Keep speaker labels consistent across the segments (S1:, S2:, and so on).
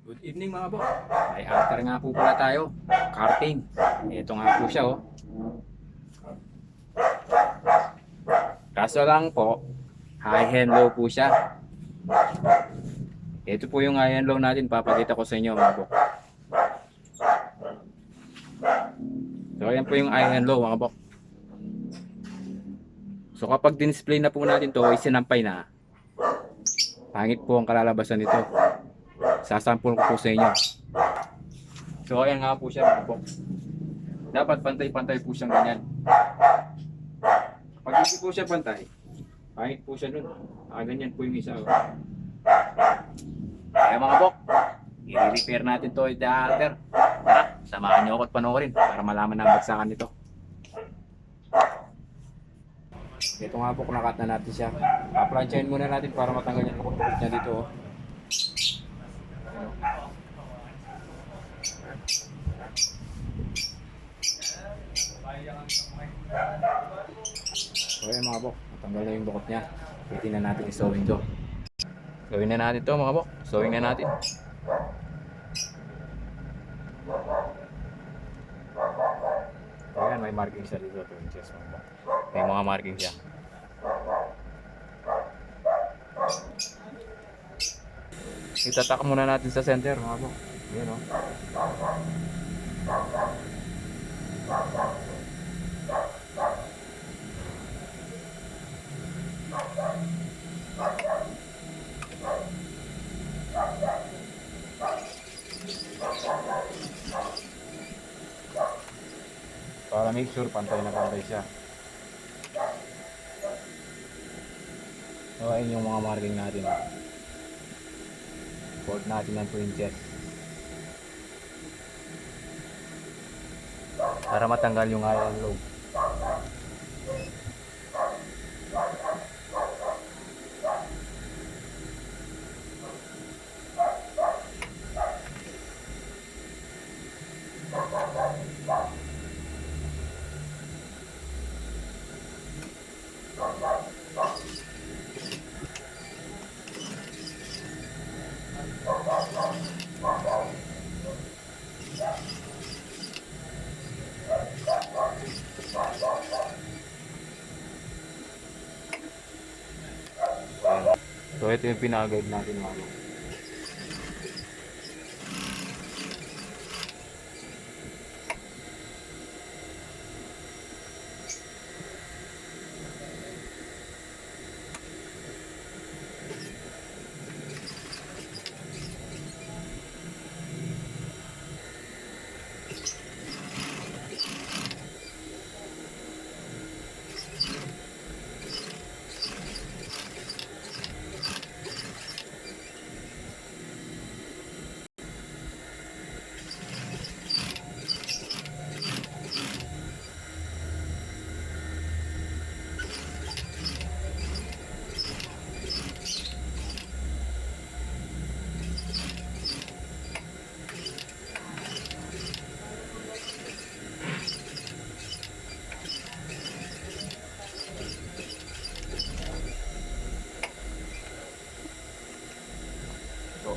S1: Good evening mga bok. May after nga po pala tayo. Karting. Ito nga po siya oh. Kaso lang po, high and low po siya. Ito po yung high and low natin. Papakita ko sa inyo mga bok. So ayan po yung high and low mga bok. So kapag din-display na po natin to, isinampay na. Pangit po ang kalalabasan nito. Sasampol ko po sa inyo. So ayan nga po siya mga bok. Dapat pantay-pantay po siyang ganyan. Pag hindi po siya pantay, pangit po siya nun. Ganyan po yung isa. Kaya mga bok, i-repair natin to with the halter. Tara, samahan niyo ako at panoorin para malaman na ang bagsakan nito. Ito nga po, kinakat na natin siya. Paplansyahin muna natin para matanggal yung lukot-lukot niya dito. Oh. So ayan mga bok, matanggal na yung lukot niya. Pwede na natin i-sewing to. Gawin na natin to mga bok. Sewing na natin. So ayan, may marking siya dito. 2 inches mga bok. May mga marking siya. Itatak muna natin sa center mga bok. Ayan o. Para make sure pantay na pantay siya. So ayun yung mga marking natin. Fold natin ng 2 inches. Para matanggal yung high and low. So ito yung pinaka-guide natin mga bok.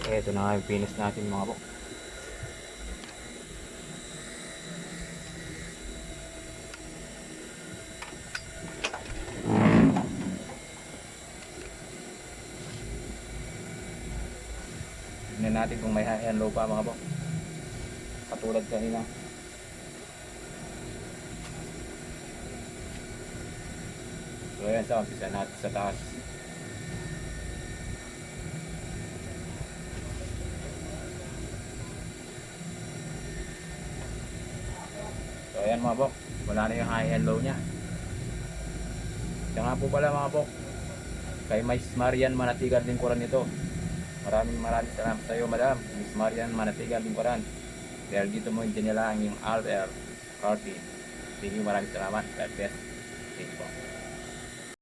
S1: So ito na nga yung finish natin mga bok. Tignan natin kung may high and low pa mga bok. Katulad kanina. So ayan sa umpisa natin sa taas. So ayan mga bok, wala na yung high and low nya. Kaya nga po pala mga bok, kay Miss Marian Manatigan Lingkuran nito. Maraming salamat sa iyo madam, Miss Marian Manatigan Lingkuran. Dahil dito mo hindi nila ang yung Alter Carty. Sige, maraming salamat. God bless. Thank you po.